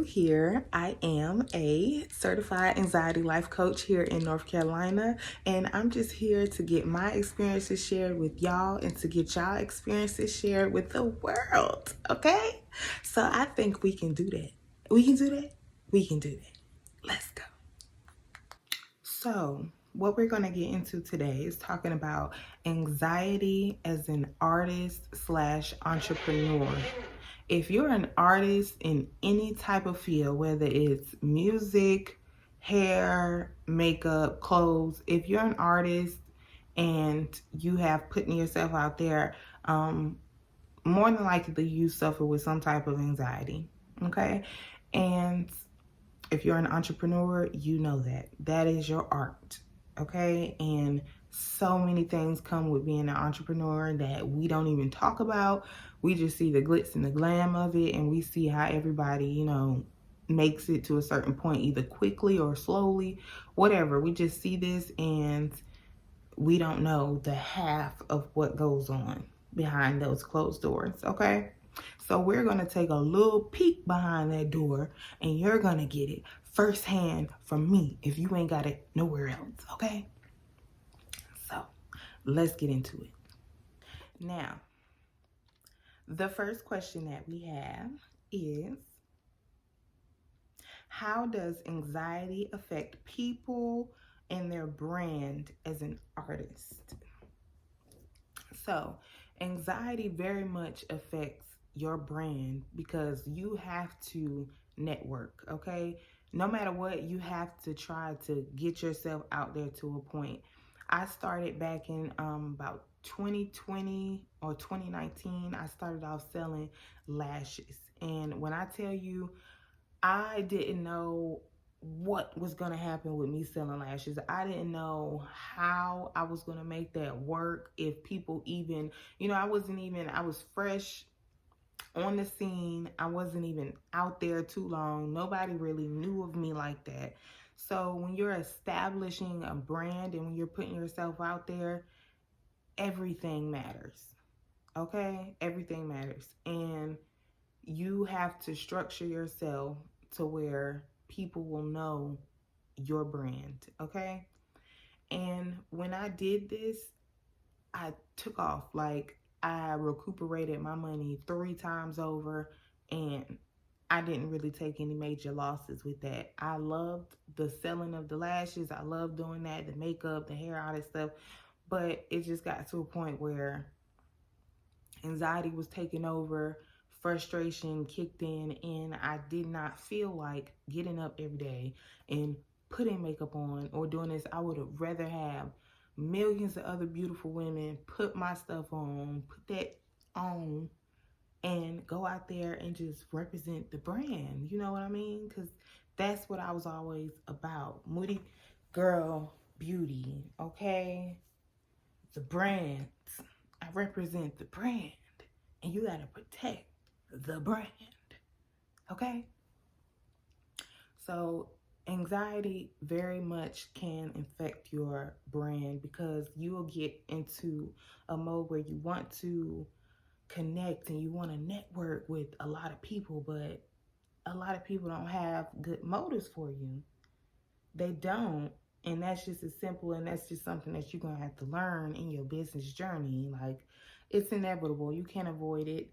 here. I am a certified anxiety life coach here in North Carolina, and I'm just here to get my experiences shared with y'all and to get y'all experiences shared with the world. Okay? So I think we can do that. We can do that. We can do that. Let's go. So, what we're going to get into today is talking about anxiety as an artist slash entrepreneur. If you're an artist in any type of field, whether it's music, hair, makeup, clothes, if you're an artist and you have putting yourself out there, more than likely you suffer with some type of anxiety. Okay. And if you're an entrepreneur, you know that is your art. Okay. And so many things come with being an entrepreneur that we don't even talk about. We just see the glitz and the glam of it, and we see how everybody, makes it to a certain point, either quickly or slowly, whatever. We just see this and we don't know the half of what goes on behind those closed doors. Okay. So we're going to take a little peek behind that door, and you're going to get it firsthand from me if you ain't got it nowhere else, okay? So let's get into it. Now, the first question that we have is, how does anxiety affect people and their brand as an artist? So, anxiety very much affects your brand because you have to network, okay? No matter what, you have to try to get yourself out there to a point. I started back in about 2020 or 2019. I started off selling lashes. And when I tell you, I didn't know what was going to happen with me selling lashes. I didn't know how I was going to make that work. If people even, I was fresh on the scene. I wasn't even out there too long. Nobody really knew of me like that. So when you're establishing a brand and when you're putting yourself out there, everything matters. Okay? Everything matters. And you have to structure yourself to where people will know your brand, okay? And when I did this, I took off. Like, I recuperated my money 3 times over, and I didn't really take any major losses with that. I loved the selling of the lashes. I loved doing that, the makeup, the hair, all that stuff. But it just got to a point where anxiety was taking over, frustration kicked in, and I did not feel like getting up every day and putting makeup on or doing this. I would have rather have millions of other beautiful women put my stuff on, put that on, and go out there and just represent the brand. You know what I mean? Because that's what I was always about. Moody Girl Beauty, okay? The brand. I represent the brand. And you got to protect the brand. Okay? So, anxiety very much can affect your brand because you will get into a mode where you want to connect and you want to network with a lot of people, but a lot of people don't have good motives for you. They don't. And that's just as simple, and that's just something that you're going to have to learn in your business journey. Like, it's inevitable. You can't avoid it.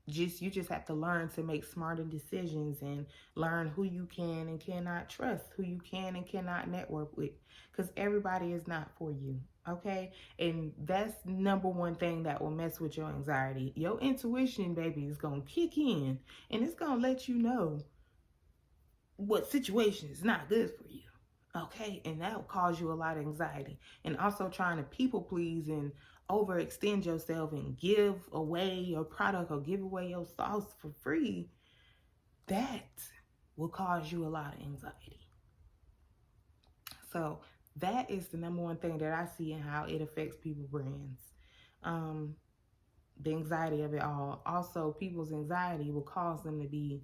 You just have to learn to make smarter decisions and learn who you can and cannot trust, who you can and cannot network with, because everybody is not for you. Okay? And that's number one thing that will mess with your anxiety. Your intuition, baby, is going to kick in, and it's going to let you know what situation is not good for you. Okay, and that will cause you a lot of anxiety. And also trying to people please and overextend yourself and give away your product or give away your sauce for free, that will cause you a lot of anxiety. So that is the number one thing that I see in how it affects people's brands. The anxiety of it all. Also, people's anxiety will cause them to be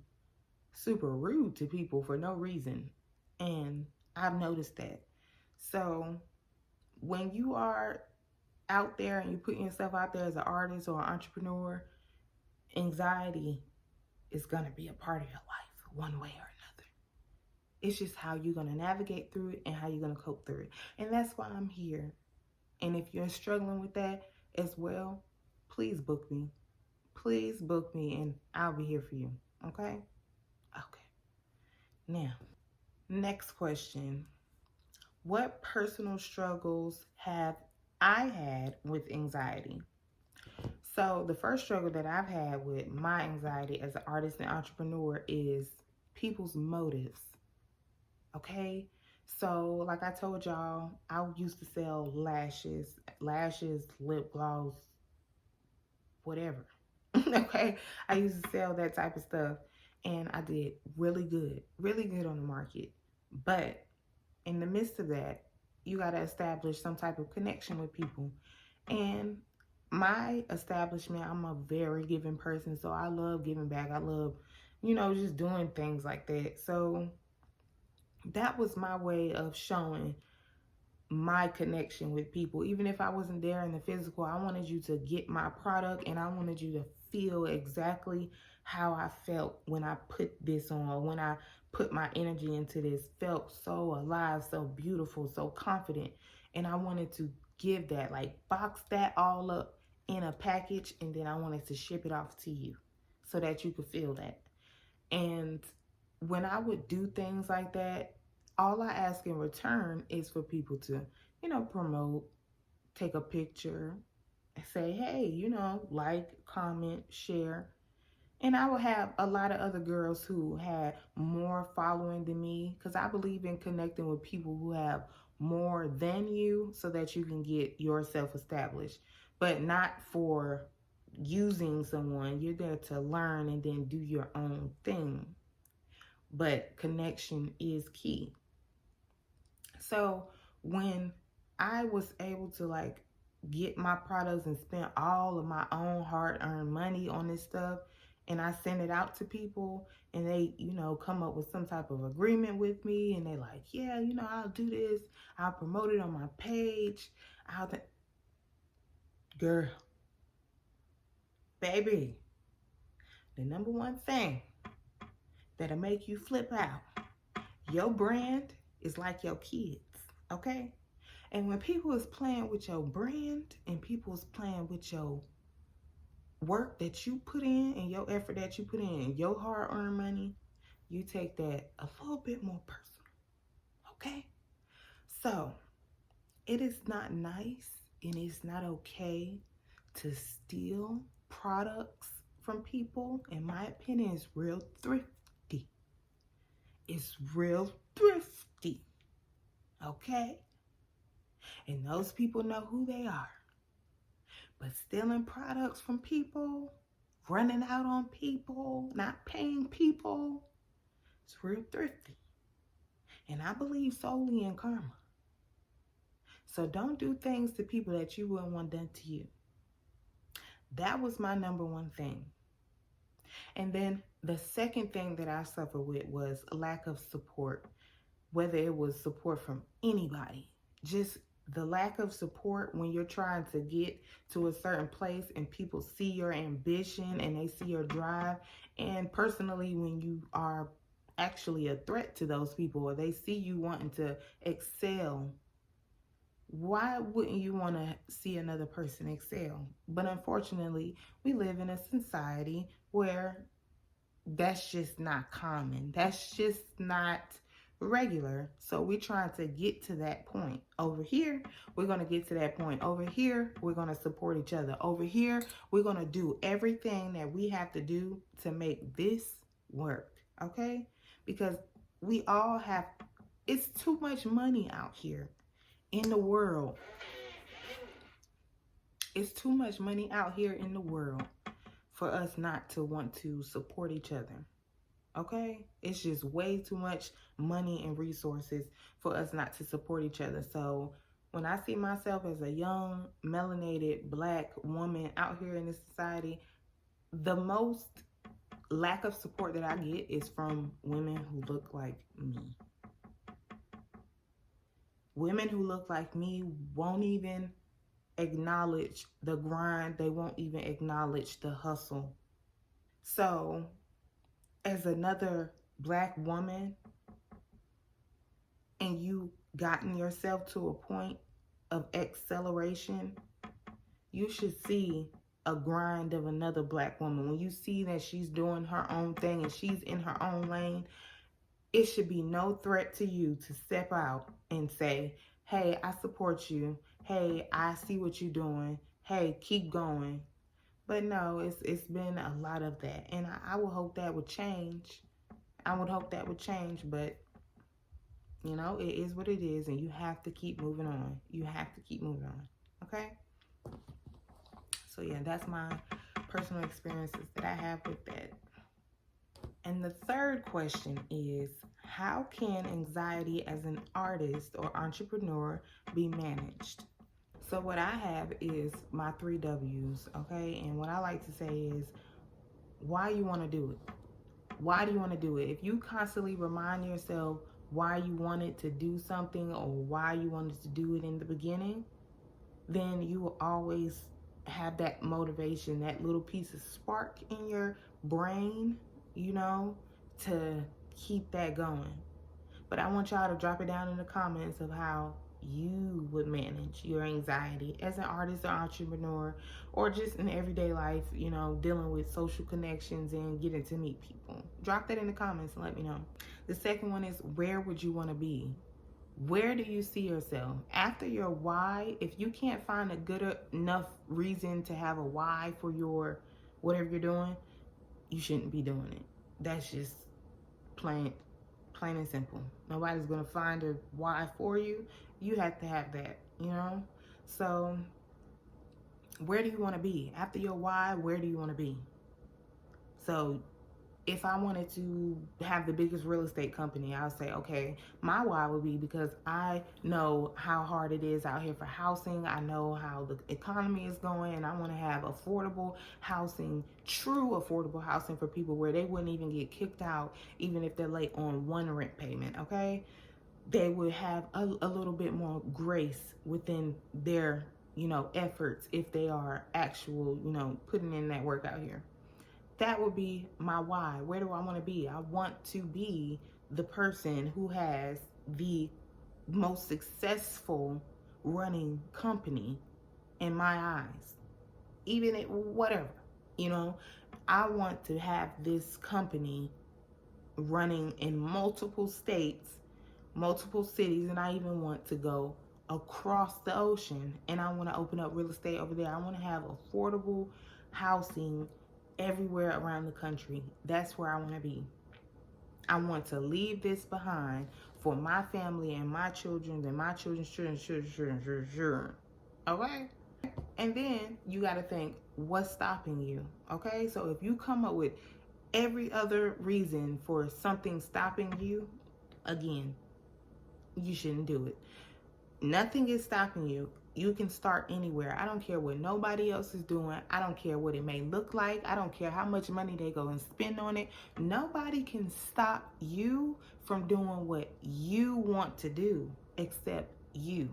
super rude to people for no reason. And I've noticed that. So when you are out there and you're putting yourself out there as an artist or an entrepreneur, anxiety is going to be a part of your life. one way or another. It's just how you're going to navigate through it and how you're going to cope through it. And that's why I'm here. And if you're struggling with that as well, please book me. Please book me and I'll be here for you. Okay? Okay. Now, next question. What personal struggles have I had with anxiety? So the first struggle that I've had with my anxiety as an artist and entrepreneur is people's motives. Okay? So like I told y'all, I used to sell lashes, lip gloss, whatever. Okay? I used to sell that type of stuff and I did really good on the market. But in the midst of that, you got to establish some type of connection with people. And my establishment, I'm a very giving person, so I love giving back. I love, just doing things like that. So that was my way of showing my connection with people. Even if I wasn't there in the physical, I wanted you to get my product and I wanted you to feel exactly how I felt when I put this on, when I put my energy into this. Felt so alive, so beautiful, so confident. And I wanted to give that, like box that all up in a package, and then I wanted to ship it off to you so that you could feel that. And when I would do things like that, all I ask in return is for people to, promote, take a picture, say, hey, like, comment, share. And I would have a lot of other girls who had more following than me, because I believe in connecting with people who have more than you so that you can get yourself established, but not for using someone. You're there to learn and then do your own thing. But connection is key. So when I was able to get my products and spend all of my own hard-earned money on this stuff, and I send it out to people and they, come up with some type of agreement with me, and they like, yeah, I'll do this. I'll promote it on my page. Girl, baby, the number one thing that'll make you flip out, your brand is like your kids, okay? And when people is playing with your brand and people is playing with your work that you put in and your effort that you put in, your hard-earned money, you take that a little bit more personal, okay? So it is not nice and it's not okay to steal products from people. In my opinion, it's real thrifty. It's real thrifty, okay? And those people know who they are. But stealing products from people, running out on people, not paying people, it's real thrifty. And I believe solely in karma. So don't do things to people that you wouldn't want done to you. That was my number one thing. And then the second thing that I suffered with was lack of support, whether it was support from anybody, just the lack of support when you're trying to get to a certain place and people see your ambition and they see your drive. And personally, when you are actually a threat to those people or they see you wanting to excel, why wouldn't you want to see another person excel? But unfortunately, we live in a society where that's just not common. That's just not regular. So we're trying to get to that point. Over here, we're going to get to that point. Over here, we're going to support each other. Over here, we're going to do everything that we have to do to make this work. Okay? Because we all have, it's too much money out here in the world. It's too much money out here in the world for us not to want to support each other. Okay? It's just way too much money and resources for us not to support each other. So when I see myself as a young, melanated, black woman out here in this society, the most lack of support that I get is from women who look like me. Women who look like me won't even acknowledge the grind. They won't even acknowledge the hustle. So as another Black woman and you gotten yourself to a point of acceleration, you should see a grind of another Black woman. When you see that she's doing her own thing and she's in her own lane, it should be no threat to you to step out and say, hey, I support you. Hey, I see what you're doing. Hey, keep going. But no, it's been a lot of that. And I would hope that would change. I would hope that would change, but you know, it is what it is, and you have to keep moving on. You have to keep moving on. Okay? So yeah, that's my personal experiences that I have with that. And the third question is, how can anxiety as an artist or entrepreneur be managed? So what I have is my 3 W's, okay? And what I like to say is, why you want to do it? Why do you want to do it? If you constantly remind yourself why you wanted to do something or why you wanted to do it in the beginning, then you will always have that motivation, that little piece of spark in your brain, you know, to keep that going. But I want y'all to drop it down in the comments of how you would manage your anxiety as an artist or entrepreneur, or just in everyday life, you know, dealing with social connections and getting to meet people. Drop that in the comments and let me know. The second one is, where would you want to be? Where do you see yourself? After your why, if you can't find a good enough reason to have a why for your whatever you're doing, you shouldn't be doing it. That's just plain and simple. Nobody's gonna find a why for you. You have to have that, you know? So where do you want to be? After your why, where do you want to be? So if I wanted to have the biggest real estate company, I'll say, okay, my why would be because I know how hard it is out here for housing. I know how the economy is going, and I want to have affordable housing, true affordable housing for people where they wouldn't even get kicked out even if they're late on one rent payment, okay? They would have a little bit more grace within their, you know, efforts if they are actual, you know, putting in that work out here. That would be my why. Where do I want to be? I want to be the person who has the most successful running company in my eyes. Even at whatever, you know, I want to have this company running in multiple states, multiple cities, and I even want to go across the ocean, and I want to open up real estate over there. I want to have affordable housing everywhere around the country. That's where I want to be. I want to leave this behind for my family and my children and my children's children. Okay? And then you got to think, what's stopping you? Okay? So if you come up with every other reason for something stopping you, again, you shouldn't do it. Nothing is stopping you. You can start anywhere. I don't care what nobody else is doing. I don't care what it may look like. I don't care how much money they go and spend on it. Nobody can stop you from doing what you want to do except you.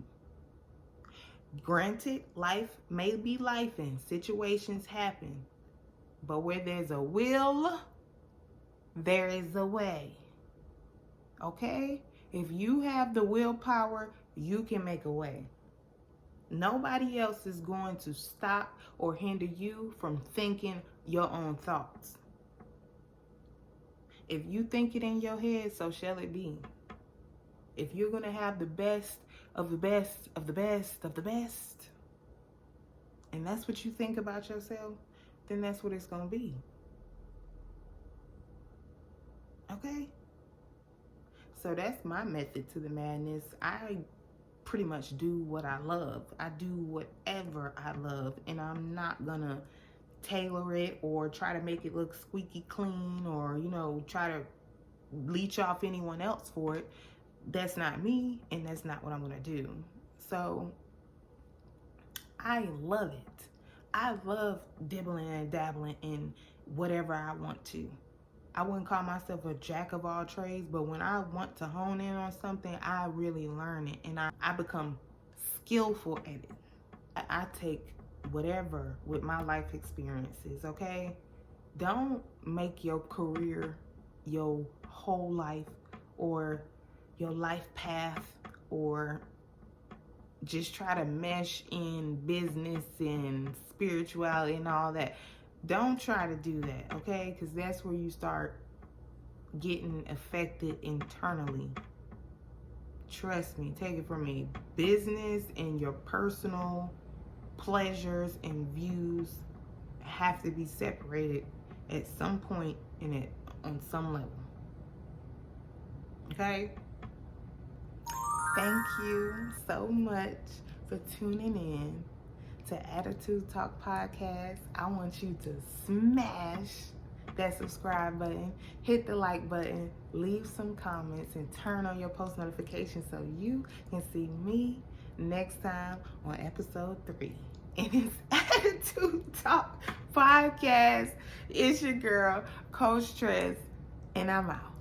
Granted, life may be life and situations happen. But where there's a will, there is a way. Okay? If you have the willpower, you can make a way. Nobody else is going to stop or hinder you from thinking your own thoughts. If you think it in your head, so shall it be. If you're going to have the best of the best of the best of the best, and that's what you think about yourself, then that's what it's going to be. Okay? So that's my method to the madness. I pretty much do what I love. I do whatever I love, and I'm not gonna tailor it or try to make it look squeaky clean or, you know, try to leech off anyone else for it. That's not me, and that's not what I'm gonna do. So I love it. I love dibbling and dabbling in whatever I want to. I wouldn't call myself a jack of all trades, but when I want to hone in on something, I really learn it, and I become skillful at it. I take whatever with my life experiences, okay? Don't make your career your whole life or your life path, or just try to mesh in business and spirituality and all that. Don't try to do that, okay? Because that's where you start getting affected internally. Trust me, take it from me. Business and your personal pleasures and views have to be separated at some point in it, on some level. Okay? Thank you so much for tuning in to Attitude Talk Podcast. I want you to smash that subscribe button, hit the like button, leave some comments, and turn on your post notifications so you can see me next time on episode 3. And it's Attitude Talk Podcast. It's your girl, Coach Tress, and I'm out.